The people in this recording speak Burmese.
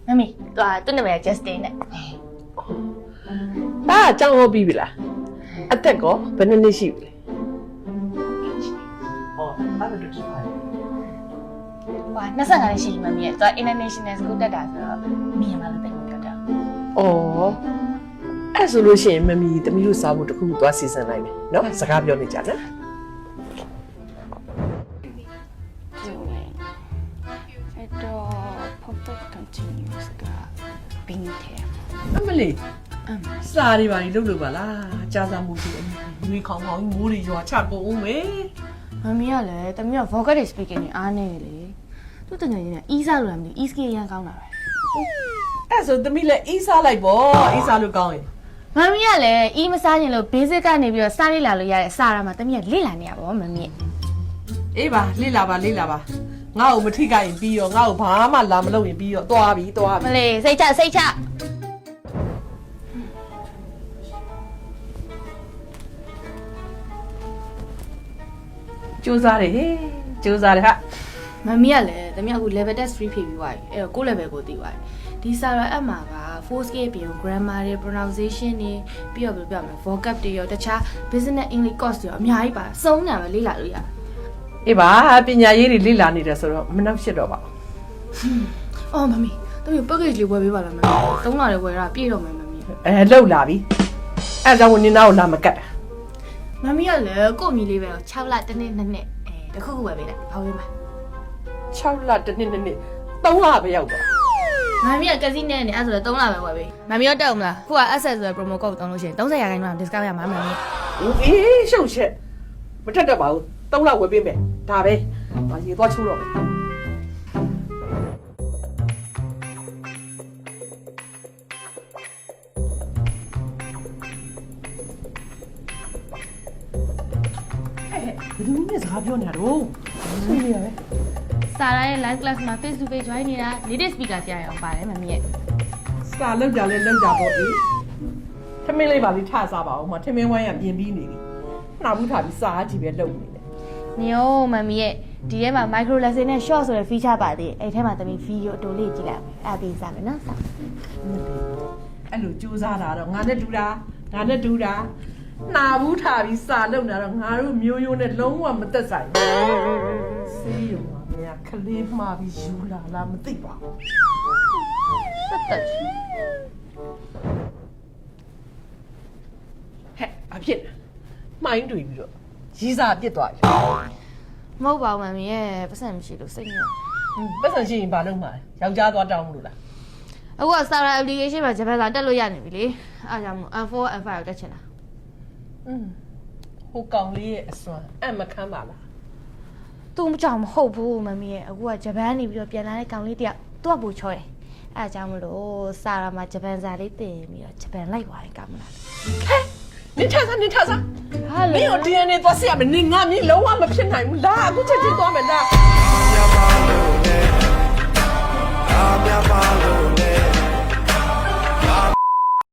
Mami, tu na ba Justin ne. Ta chang ho bi bi la. Atek ko bel ne shi bi le. Wa, 25နှစ်ရှိပြီ Mami ရဲ့သူက International School တက်တာဆိုတော့မြင်မှလည်းတိတ်မပြောတတ် အော်အဲ့ဆိုလို့ရှိရင်မမီတမီးတို့စားဖို့တခုသွားစီစဉ်လိုက်မယ်နော်စကားပြောနေကြနော် အဲ့တော့ perfect continuous ကဘင်းထဲ အမလေးစားတွေပါလေလုပ်လို့ပါလားကြားစားမှုတွေငွေခေါင်းခေါင်းမိုးတွေရွာချကုန်အောင်မယ် Mami ကလည်းတမီးက vocal speaking နဲ့အားနေလေသူတကယ်ကြီးနဲ့အီးစားလို့လည်းမသိ e skill ရမ်းကောင်းတာပဲ အဲ့ဆိုတမီးလည်းအေးစားလိုက်ပေါ့အေးစားလို့ကောင်းရင် Mami ကလည်းအီးမစားရင်လို့ basic ကနေပြီးတော့စားလေ့လာလို့ရတဲ့စားရမှာတမီးကလေ့လာနေရပါဘော Mami အေးပါလေ့လာပါငါ့ကိုမထိခိုက်ရင်ပြီးရောငါ့ကိုဘာမှလာမလုပ်ရင်ပြီးရောသွားပြီ မလေးစိတ်ချကြိုးစားတယ်ဟာ မမီကလည်းတမီးအခု level test 3ဖြည့်ပြီးသွားပြီအဲ့တော့ကို level ကိုသိသွားပြီဒီစာရအပ်မှာက 4 scale ပြင် grammar တွေ pronunciation တွေပြီးတော့ပြောပြမယ် vocab တွေရောတခြား business english course တွေရောအများကြီးပါစုံနေတာပဲလေ့လာလို့ရ အေးပါပညာရေးတွေလေ့လာနေတယ်ဆိုတော့မနှောက်ရှက်တော့ပါ အော်မမီတမီး package လေးဝယ်ပေးပါလားမမီ3လလေးဝယ်တာပြည့်တော့မယ်မမီ လှုပ်လာပြီအဲ့ကြောင့်နင်နာကိုလာမကတ်တာ မမီကလည်းကို့မီလေးပဲ6လတစ်နှစ်2နှစ်တခုခုဝယ်ပေးလိုက်ဘာဝယ်မှာ 6လတစ်နှစ်3လပဲရောက်သွား မမီကကစီနဲ့နေအဲ့ဆိုတော့3လပဲဝယ်ပေးမမီရောတက်အောင်မလားခုက access ဆိုတဲ့ promo code တောင်းလို့ရှိရင်30%လောက် discount ရမှာမမီ အေးရှုပ်ချက်မတက်တော့ပါဘူး3လဝယ်ပေးမယ်ဒါပဲဘာရေသွားချိုးတော့မယ်ဘယ်သူနဲ့စကားပြောနေတာတော့ဆွေးနေရပဲ စာရရဲ့ live class မှာ face to face join နေတာ native speaker ဆရာရအောင်ပါတယ်မမီရဲ့ စာလောက်ကြလဲလောက်ကြပေါ့အေးထမင်းလေးပါလေးထစားပါအောင်မထမင်းဝိုင်းကပြင်ပြီးနေပြီနှာဘူးထားပြီးစားကြည့်ပဲလုပ်နေတယ် နေရောမမီရဲ့ဒီထဲမှာ micro lesson နဲ့ short ဆိုတဲ့ feature ပါသေးတယ်အဲ့ထဲမှာသမီး video အတူလေးကြည့်လိုက်အောင်အဲ့ပြီးစားမယ်နော်စား အဲ့လိုစူးစမ်းတာတော့ငါနဲ့တူတာနှာဘူးထားပြီးစားလုပ်နေတာတော့ငါတို့မျိုးရိုးနဲ့လုံးဝမသက်ဆိုင်ဘူးစေးရုံမှာများခလေးမှားပြီးယူလာလားမသိပါဘူး တက်တက် ဟဲ့အဖြစ်မှိုင်းတွေ့ပြီးတော့ရီးစားပြစ်သွားပြီ မဟုတ်ပါဘူးမမီရဲ့ပတ်စံမရှိလို့စိတ်ညစ် ပတ်စံရှိရင်ဘာလုပ်မှာလဲယောက်ျားသွားတောင်းလို့လား အခုက Sara application မှာ Japan စာတက်လို့ရနေပြီလေအားကြောင့်မို့ N4 N5 ကိုတက်ချင်တာ ဟိုကောင်လေးရဲ့အစွမ်းအမခမ်းပါလား သူ့ကြောင့်မဟုတ်ဘူးမမီရဲ့အခုက Japan နေပြီးတော့ပြန်လာတဲ့ကောင်လေးတယောက်သူ့ကပူချောတယ်အားကြောင့်မလို့ Sara မှာ Japan စာလေးတင်ပြီးတော့ Japan လိုက်သွားရင်ကောင်းမလား နင်ထစား ဟာ မ လေ င်းတို့ DNA သွားဆက်ရမယ်နင်ငါမင်းလုံးဝမဖြစ်နိုင်ဘူးလားအခုချက်ချင်းသွားမယ်လား I'm